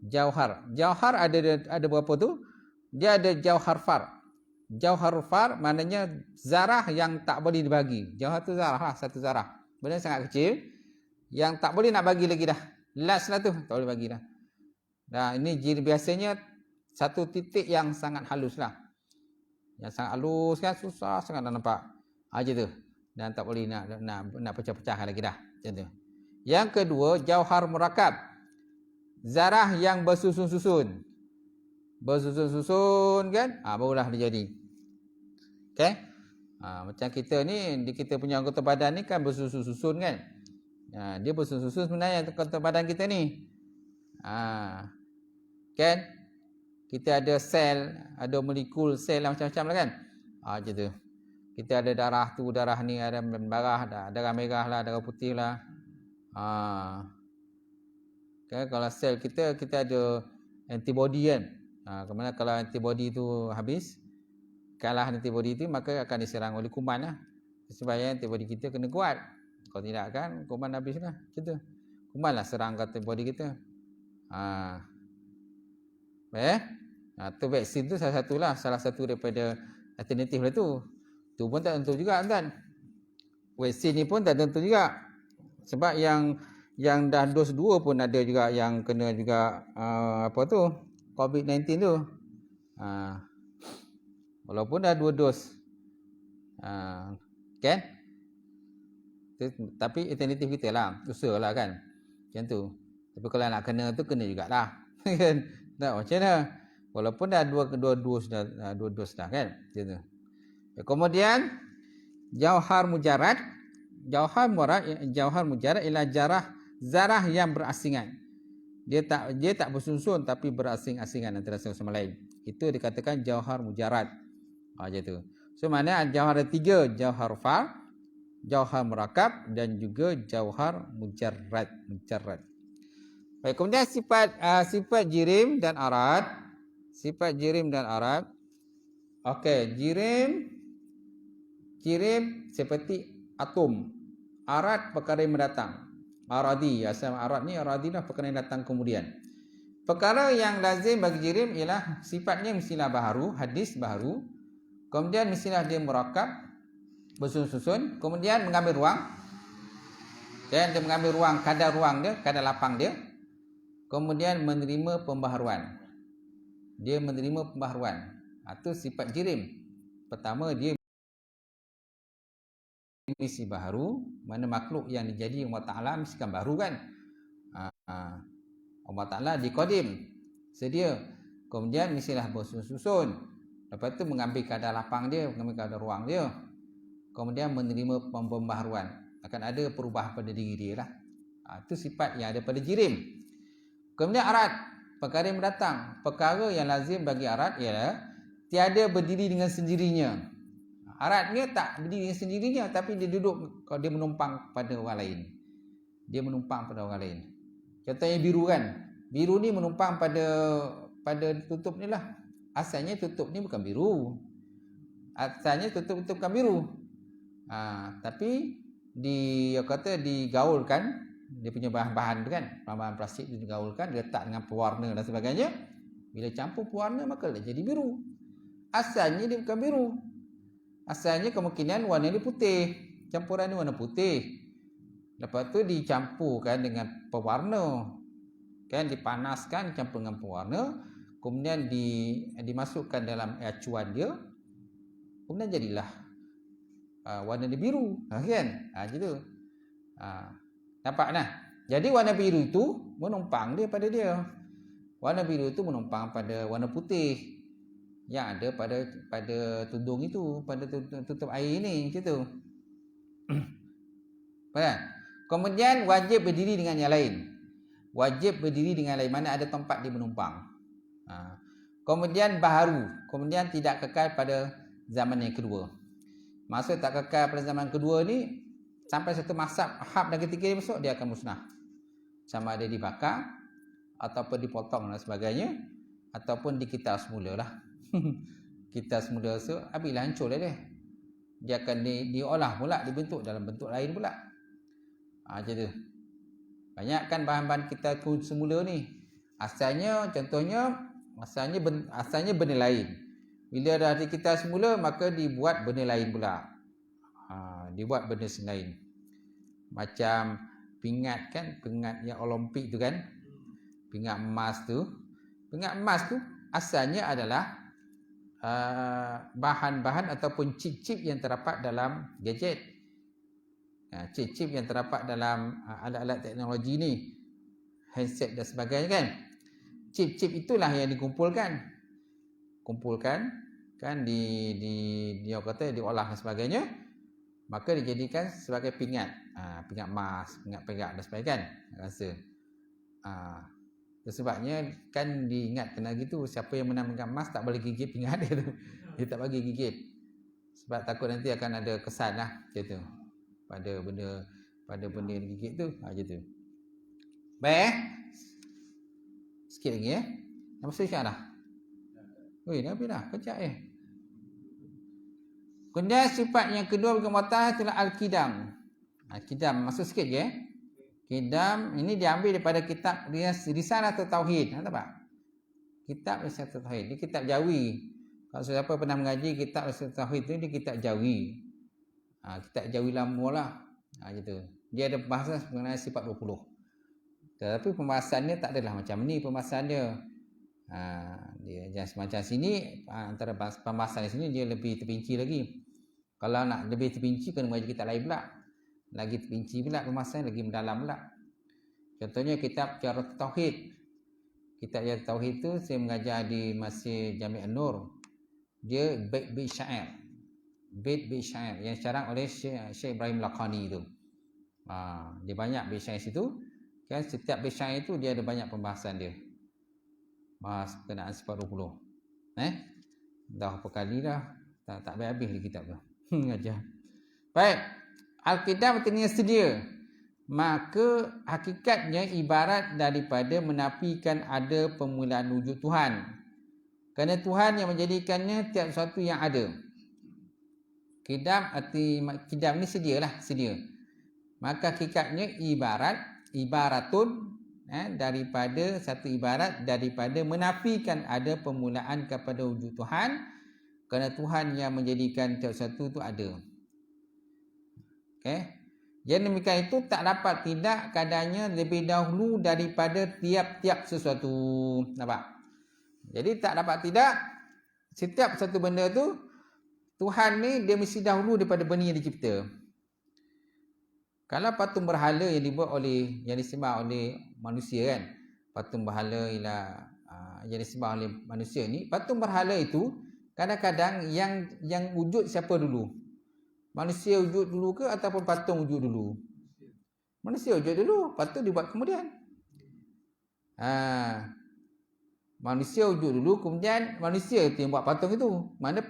Jauhar ada berapa tu? Dia ada jauhar far. Jauhar far maknanya zarah yang tak boleh dibagi. Jauhar tu zarah lah, satu zarah. Benda sangat kecil yang tak boleh nak bagi lagi dah. Last lah tu, tak boleh bagi dah. Nah, ini biasanya satu titik yang sangat halus lah. Yang sangat halus kan susah sangat nak nampak. Aja tu. Dan tak boleh nak pecah-pecah lagi dah. Macam tu. Yang kedua, jauhar murakab. Zarah yang bersusun-susun. Bersusun-susun kan? Barulah dia jadi. Okey? Macam kita ni, kita punya anggota badan ni kan bersusun-susun kan? Dia bersusun-susun sebenarnya anggota badan kita ni. Kan? Kita ada sel, ada molekul sel lah, macam-macam lah kan? Macam tu. Kita ada darah tu, darah ni ada darah merah lah, darah putih lah. Okay, kalau sel kita ada antibody kan? Kemudian kalau antibody tu habis, kalah antibody tu, maka akan diserang oleh kuman lah. Supaya antibody kita kena kuat. Kalau tidak kan, kuman habis lah. Macam tu. Kuman lah serang antibody kita. Tu vaksin tu salah satu daripada alternatif lah tu. Tu pun tak tentu juga kan. Vaksin ni pun tak tentu juga. Sebab yang dah dos 2 pun ada juga yang kena juga COVID-19 tu. Walaupun dah 2 dos. Kan? Tapi alternatif kita lah, usaha lah kan. Macam tu. Tapi kalau nak kena tu kena jugalah. Kan? Tak macam mana? Walaupun dah dua dos dah kan. Macam tu. Kemudian jauhar mujarrad. Jauhar mujarrad ialah zarah yang berasingan. Dia tak bersusun tapi berasing-asingan antara satu sama lain. Itu dikatakan jauhar mujarrad. Macam tu. So mana jauhar ada 3, jauhar far, jauhar murakab dan juga jauhar mujarrad. Baik, kemudian sifat jirim dan arad. Sifat jirim dan arad. Okey, jirim seperti atom. Arad perkara yang mendatang. Aradi, asal arad ni aradi lah perkara yang datang kemudian. Perkara yang lazim bagi jirim ialah sifatnya mestilah baharu, hadis baharu. Kemudian mestilah dia murakab, bersusun-susun, kemudian mengambil ruang. Dan dia mengambil ruang, kadar lapang dia. Kemudian menerima pembaharuan. Dia menerima pembaharuan. Itu sifat jirim. Pertama, dia mesti baharu. Mana makhluk yang dijadi Allah Ta'ala mesti kan baru kan. Allah Ta'ala dikodim, sedia. Kemudian mestilah bersusun-susun. Lepas tu mengambil kadar lapang dia, mengambil kadar ruang dia. Kemudian menerima pembaharuan. Akan ada perubahan pada diri dia lah. Itu sifat yang ada pada jirim. Kemudian arad, perkara yang mendatang. Perkara yang lazim bagi arad ialah tiada berdiri dengan sendirinya. Aradnya tak berdiri dengan sendirinya, tapi dia duduk, kalau dia menumpang pada orang lain. Dia menumpang pada orang lain. Contohnya biru kan. Biru ni menumpang pada tutup ni lah. Asalnya tutup ni bukan biru. Asalnya tutup bukan biru. Tapi digaulkan. Dia punya bahan-bahan tu kan. Bahan-bahan plastik tu digaulkan. Diletak dengan pewarna dan sebagainya. Bila campur pewarna maka dia jadi biru. Asalnya dia bukan biru. Asalnya kemungkinan warna dia putih. Campuran ni warna putih. Lepas tu dicampurkan dengan pewarna. Kan dipanaskan, dicampur dengan pewarna. Kemudian dimasukkan dalam air acuan dia. Kemudian jadilah warna dia biru. Kan? Macam tu. Nampak nah? Jadi warna biru itu menumpang dia pada dia. Warna biru itu menumpang pada warna putih yang ada pada tudung itu, pada tutup air ini, macam tu. Faham? Kemudian wajib berdiri dengan yang lain. Wajib berdiri dengan lain, mana ada tempat dia menumpang. kemudian baharu, kemudian tidak kekal pada zaman yang kedua. Maksud tak kekal pada zaman kedua ni, sampai satu masa hab dan ketika dia masuk, dia akan musnah. Sama ada dibakar ataupun dipotong dan sebagainya, ataupun dikitar semula lah. Kitar semula tu habislah, hancur lah dia. Dia akan diolah pula, dibentuk dalam bentuk lain pula. Macam tu. Banyak kan bahan-bahan kita semula ni, asalnya contohnya asalnya benda lain. Bila dah dikitar semula, maka dibuat benda lain pula. Dibuat benda lain. Macam pingat kan, pingat yang Olimpik tu kan, pingat emas tu. Pingat emas tu asalnya adalah bahan-bahan ataupun chip-chip yang terdapat dalam gadget. Chip-chip yang terdapat dalam alat-alat teknologi ni, handset dan sebagainya kan. Chip-chip itulah yang dikumpulkan kan, dia kata diolah dan sebagainya, maka dijadikan sebagai pingat. Pingat emas, pingat perak dan sebagainya kan, rasa. Sebabnya kan diingat kena gitu, siapa yang menang pingat emas tak boleh gigit pingat dia tu. Dia tak bagi gigit. Sebab takut nanti akan ada kesan lah macam tu, pada benda yang digigit tu. Macam tu. Baik. Sikit lagi Dah masuk isyak dah? Weh, dah habis dah. Kejap Kemudian sifat yang kedua berkematan itulah Al-Qidam. Al-Qidam, masuk sikit je Qidam ini diambil daripada kitab Risalatul Tauhid. Tahu tak? Kitab Risalatul Tauhid. Dia kitab Jawi. Kalau siapa pernah mengaji kitab Risalatul Tauhid tu, dia kitab Jawi. Kitab Jawi lama lah. Gitu. Dia ada pembahasan mengenai sifat 20. Tetapi pembahasannya tak adalah macam ni pembahasannya. Dia jangan semacam sini, antara pembahasan di sini dia lebih terpinci lagi. Kalau nak lebih terpinci, kena mengaji kitab lain pula. Lagi terpinci pula pembahasan, lagi mendalam pula. Contohnya kitab Jawharatul Tauhid. Kitab Jawharatul Tauhid tu saya mengajar di Masjid Jami' An-Nur. Dia bait-bait syair. Bait-bait syair yang syarah oleh Syekh Ibrahim Laqani tu. Dia banyak bait syair situ. Kan setiap bait syair tu dia ada banyak pembahasan dia. Bahas berkenaan sifat 20. Dah berapa kali dah tak habis di kitab tu. Ngajar. Baik. Al-Qidam artinya sedia. Maka hakikatnya ibarat daripada menafikan ada permulaan wujud Tuhan. Kerana Tuhan yang menjadikannya tiap sesuatu yang ada. Qidam ni sedialah, sedia. Maka hakikatnya ibaratun daripada satu ibarat daripada menafikan ada permulaan kepada wujud Tuhan. Kerana Tuhan yang menjadikan tiap sesuatu itu ada. Jadi demikian itu tak dapat tidak kadanya lebih dahulu daripada tiap-tiap sesuatu. Nampak? Jadi tak dapat tidak setiap satu benda tu Tuhan ni dia mesti dahulu daripada benda yang dicipta. Kalau patung berhala yang dibuat oleh, yang disembah oleh manusia kan, patung berhala yang disembah oleh manusia ni, patung berhala itu kadang-kadang yang wujud siapa dulu? Manusia wujud dulu ke ataupun patung wujud dulu? Manusia wujud dulu, patung dibuat kemudian. Manusia wujud dulu, kemudian manusia itu yang buat patung itu. Mana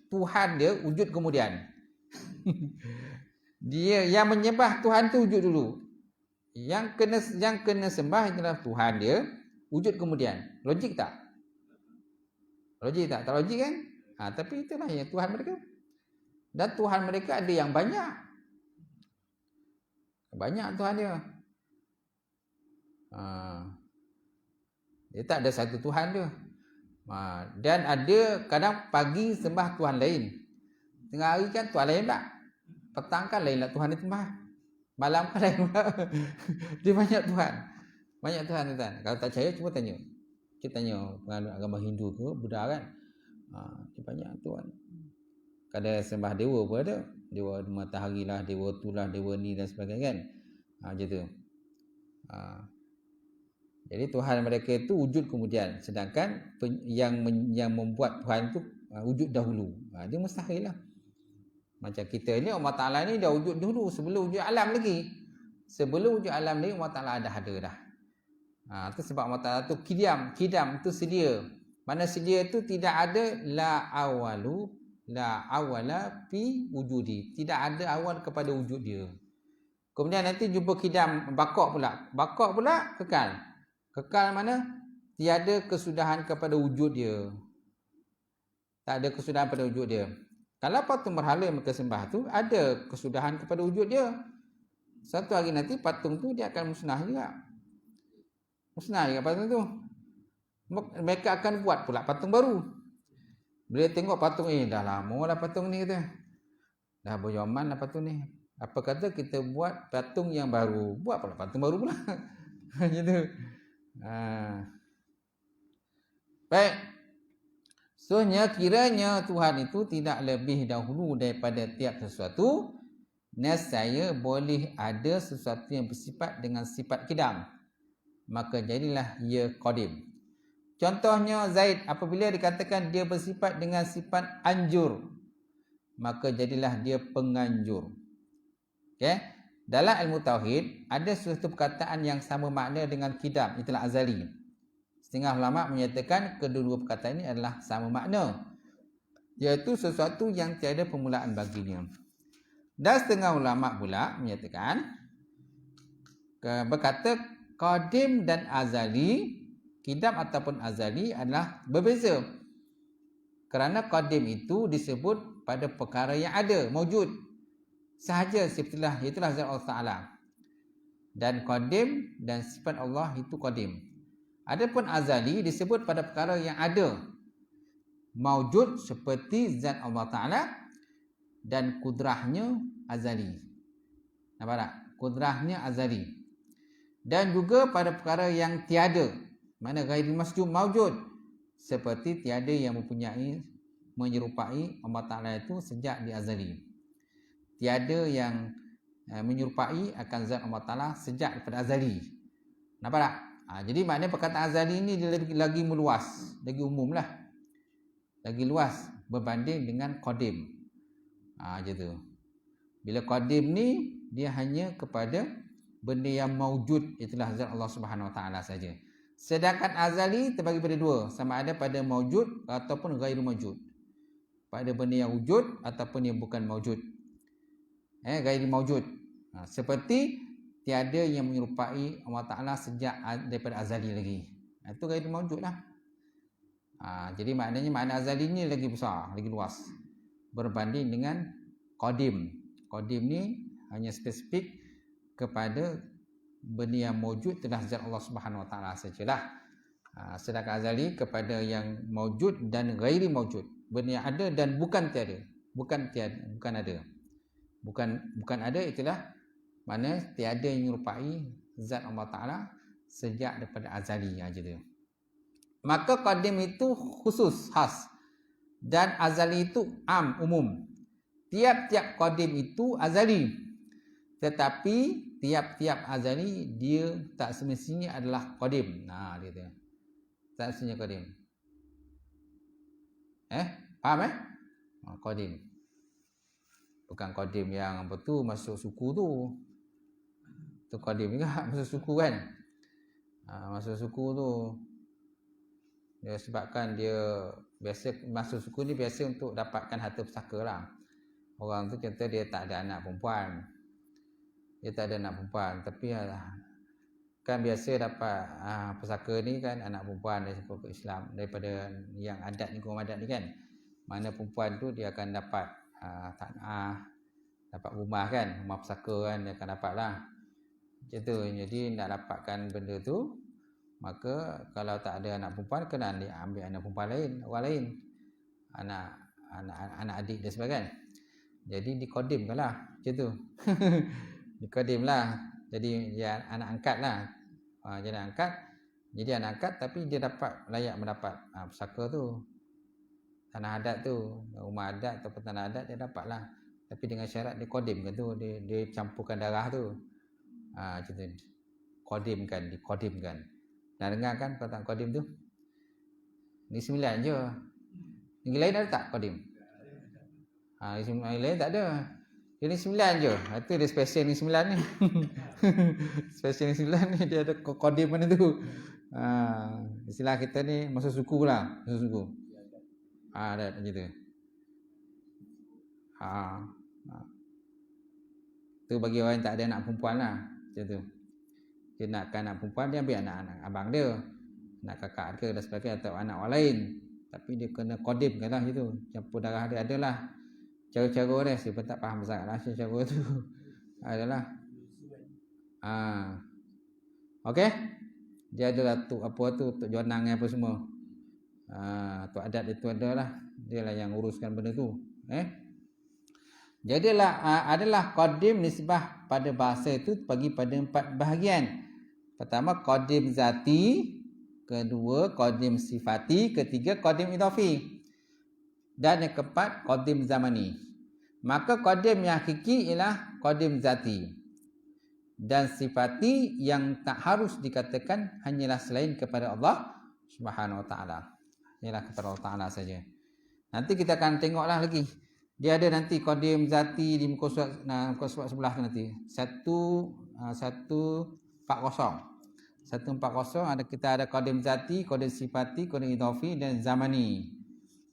Tuhan dia wujud kemudian. Dia yang menyembah Tuhan tu wujud dulu. Yang kena sembah adalah Tuhan dia wujud kemudian. Logik tak? Logik tak? Tak logik kan? Tapi itulah yang Tuhan mereka. Dan Tuhan mereka ada yang banyak. Banyak Tuhan dia. Dia tak ada satu Tuhan dia. Dan ada kadang pagi sembah Tuhan lain. Tengah hari kan Tuhan lain tak? Petang kan lain lah Tuhan dia sembah. Malam kan lain pula. Dia banyak Tuhan. Banyak Tuhan. Kalau tak percaya cuba tanya. Kita tanya penganut agama Hindu ke Buddha kan. Dia banyak Tuhan. Kadang sembah dewa pun ada. Dewa matahari lah, dewa tu lah, dewa ni dan sebagainya kan. Macam tu. Jadi Tuhan mereka itu wujud kemudian. Sedangkan yang membuat Tuhan itu wujud dahulu. Dia mustahil lah. Macam kita ni, Allah Ta'ala ni dah wujud dulu sebelum wujud alam lagi. Sebelum wujud alam ni, Allah Ta'ala dah ada dah. Itu sebab Allah Ta'ala tu Qidam tu sedia. Mana sedia tu tidak ada la awala fi wujudi. Tidak ada awal kepada wujud dia. Kemudian nanti jumpa kidam bakok pula. Bakok pula kekal. Kekal mana? Tiada kesudahan kepada wujud dia. Tak ada kesudahan pada wujud dia. Kalau patung berhala yang mereka sembah tu ada kesudahan kepada wujud dia. Satu hari nanti patung tu dia akan musnah juga. Musnah juga patung tu. Mereka akan buat pula patung baru. Bila tengok patung dah lama lah patung ni kata. Dah berjaman lah patung ni. Apa kata kita buat patung yang baru. Buat pula patung baru pula. Gitu. Baik. Soalnya kiranya Tuhan itu tidak lebih dahulu daripada tiap sesuatu. Nescaya boleh ada sesuatu yang bersifat dengan sifat kidam. Maka jadilah ia qadim. Contohnya Zaid apabila dikatakan dia bersifat dengan sifat anjur, maka jadilah dia penganjur. Okey, dalam ilmu tauhid ada suatu perkataan yang sama makna dengan kidam, itulah azali. Setengah ulama menyatakan kedua-dua perkataan ini adalah sama makna, iaitu sesuatu yang tiada permulaan baginya. Dan setengah ulama pula menyatakan berkata qadim dan azali, kidam ataupun azali adalah berbeza. Kerana qadim itu disebut pada perkara yang ada, maujud. Sahaja itulah zat Allah Ta'ala. Dan qadim dan sifat Allah itu qadim. Adapun azali disebut pada perkara yang ada, maujud seperti zat Allah Ta'ala dan kudrahnya azali. Nampak tak? Kudrahnya azali. Dan juga pada perkara yang tiada, mana ghairi masjud maujud, seperti tiada yang menyerupai Allah Ta'ala itu sejak di azali. Tiada yang menyerupai akan zat Allah Ta'ala sejak daripada azali. Nampak tak? Jadi maknanya perkataan azali ni dia lagi meluas, lagi umum lah, lagi luas berbanding dengan qadim. Macam tu. Bila qadim ni dia hanya kepada benda yang maujud, itulah zat Allah Subhanahu Wa Ta'ala saja. Sedangkan azali terbagi pada dua, sama ada pada maujud ataupun ghairu maujud. Pada benda yang wujud ataupun yang bukan maujud. Ghairu maujud. Seperti tiada yang menyerupai Allah Ta'ala sejak daripada azali lagi. Itu ghairu maujud lah. Jadi maknanya makna azali ni lagi besar, lagi luas berbanding dengan qadim. Qadim ni hanya spesifik kepada benda yang maujud, telah zat Allah Subhanahu Wa Ta'ala sajalah. Sedangkan azali kepada yang maujud dan ghairi maujud, benda yang ada dan bukan tiada, bukan ada, bukan ada, itulah mana tiada yang menyerupai zat Allah Ta'ala sejak daripada azali aja tu. Maka qadim itu khusus, khas, dan azali itu am, umum. Tiap-tiap qadim itu azali, tetapi tiap-tiap azali dia tak semestinya adalah qadim. Dia tu. Tak semestinya qadim. Faham qadim. Bukan qadim yang apa tu masuk suku tu. Tu qadim juga masuk suku kan. Masuk suku tu dia sebabkan dia biasa masuk suku ni biasa untuk dapatkan harta pusaka lah. Orang tu contoh dia tak ada anak perempuan. Dia tak ada anak perempuan, tapi kan biasa dapat pusaka ni kan anak perempuan dari suku Islam, daripada yang adat ni, hukum adat ni kan. Mana perempuan tu dia akan dapat tanah, dapat rumah kan, rumah pusaka kan dia akan dapat lah. Macam tu. Jadi nak dapatkan benda tu, maka kalau tak ada anak perempuan kena ambil anak perempuan lain, orang lain, anak adik dan sebagainya. Jadi dikodimkan lah macam tu. Dikodim lah. Jadi dia anak angkat lah. Jadi anak angkat tapi dia dapat layak mendapat pusaka tu, tanah adat tu, rumah adat ataupun tanah adat dia dapat lah. Tapi dengan syarat dia kodimkan tu, dia campurkan darah tu. Macam tu. Dikodimkan. Nak dengar kan perkataan kodim tu? Ni 9 je. Negeri lain ada tak kodim? Negeri lain tak ada. Dia ni 9 je. Itu dia special ni 9 ni. Special ni 9 ni dia ada kodim mana tu. Istilah kita ni masuk suku lah, masuk suku. Ada macam tu. Tu bagi orang yang tak ada anak perempuan lah, macam tu. Dia nakkan anak perempuan, dia ambil anak abang dia, anak kakak ke dan sebagainya, atau anak orang lain. Tapi dia kena kodim kan lah macam tu. Campur darah dia adalah cara-cara dia. Saya pun tak faham sangat lah cara tu. Adalah. Okey. Dia adalah tu apa tu, Tok Jonang apa semua. Tok adat itu adalah. Dia lah yang uruskan benda tu. Jadilah adalah qadim nisbah pada bahasa itu bagi pada 4 bahagian. Pertama qadim zati, kedua qadim sifati, ketiga qadim idafi, dan yang keempat qadim zamani. Maka qadim yang hakiki ialah qadim zati, dan sifati yang tak harus dikatakan hanyalah selain kepada Allah Subhanahu Wa Taala. Ialah kepada Allah Taala saja. Nanti kita akan tengoklah lagi. Dia ada nanti qadim zati di muka surat sebelah tu nanti. 140 ada kita ada qadim zati, qadim sifati, qadim idafi dan zamani.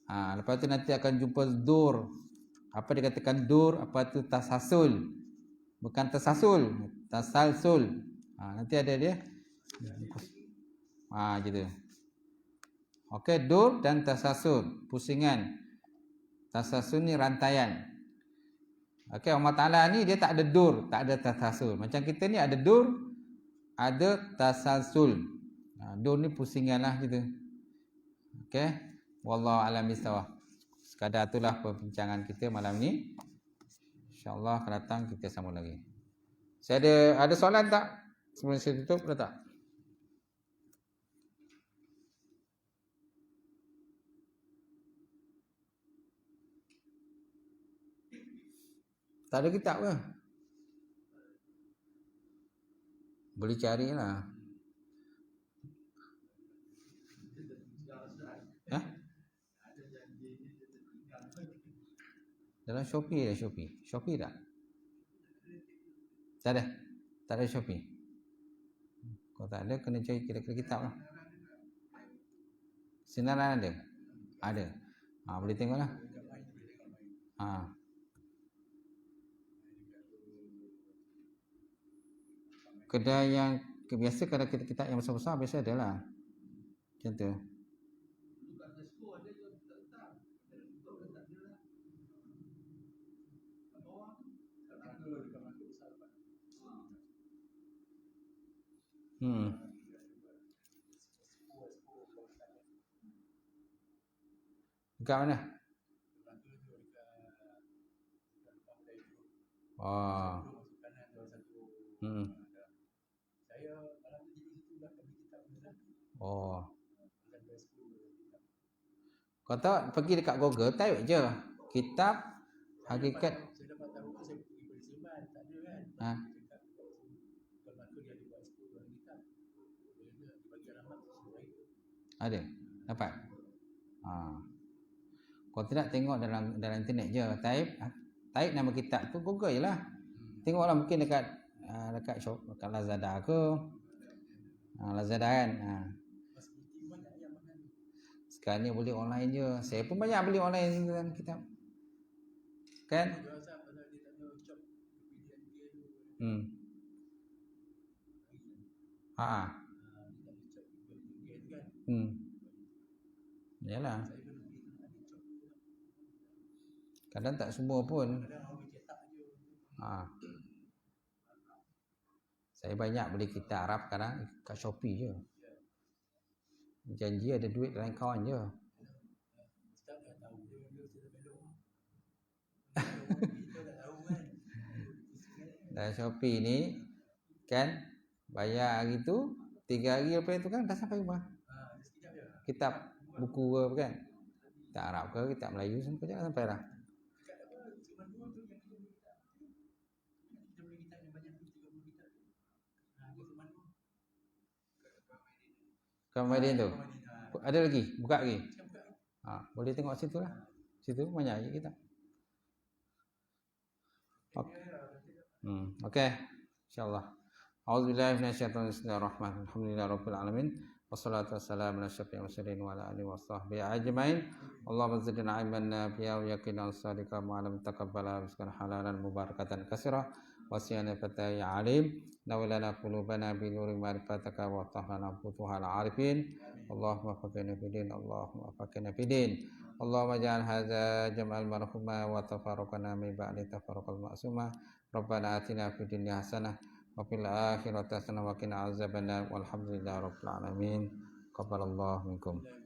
Lepas tu nanti akan jumpa dur. Apa dikatakan dur, apa tu tasasul. Bukan tasasul, tasalsul. Nanti ada dia. Gitu. Okey, dur dan tasasul, pusingan. Tasasul ni rantaian. Okey, Allah Taala ni dia tak ada dur, tak ada tasasul. Macam kita ni ada dur, ada tasalsul. Dur ni pusingan lah gitu. Okey, wallahu a'lam bissawab. Sekadar itulah perbincangan kita malam ni. InsyaAllah akan datang kita sambung lagi. Saya ada soalan tak? Sebelum saya tutup, ada tak? Tak ada kitab ke? Boleh carilah. Dalam Shopee ada Shopee. Shopee tak? Tak ada. Tak ada Shopee. Kalau tak ada kena cari kira-kira kitab lah. Sinaran ada? Ada. Boleh tengoklah. Kedai yang biasa kalau kitab yang besar-besar biasa ada lah. Macam tu. Dekat mana? Kau tahu pergi dekat Google, type je kitab hakikat. Ada? Dapat? Kau tidak tengok dalam internet je, type nama kitab tu, Google je lah. Tengoklah mungkin dekat shop, dekat Lazada ke. Lazada kan. Sekarang ni boleh online je. Saya pun banyak beli online dalam kitab. Kan? Yalah. Kadang tak semua pun. Saya banyak beli kitab Arab kadang kat Shopee je. Janji ada duit dalam kawan je. Dan Shopee ni kan bayar hari tu 3 hari lepas tu kan dah sampai rumah. Kitab buku ke kan, kitab Arab ke kitab Melayu sampai dah sampai dah. Kemudian tu ada lagi, buka lagi. Boleh tengok situ lah. Situ banyak lagi kitab. Okey. InsyaAllah. A'udzubillahi minasyaitonir rajim. Alhamdulillahirabbil alamin. wassalatu wassalamu ala asyrafil mursalin wa ala alihi washabbihi ajmain. Allahumma zidna ilman nafi'a wa yaqinan shadiqan wa alam taqabbala rizqan halalan mubarakatan katsira wa siyana fatai alim. Nawlana qulubana bi nuri ma'rifataka wa tahlana futuhal arifin. Allahumma faqina fidin, Allahumma faqina fidin. Allahumma ja'al hadza jam'al marhuma wa tafarraqana min ba'di tafarraqal ma'suma. Rabbana atina fid dunya hasanah wa fil akhirati hasanah wa qina azabannar. Walhamdulillahi rabbil alamin. Qabbalallahu minkum.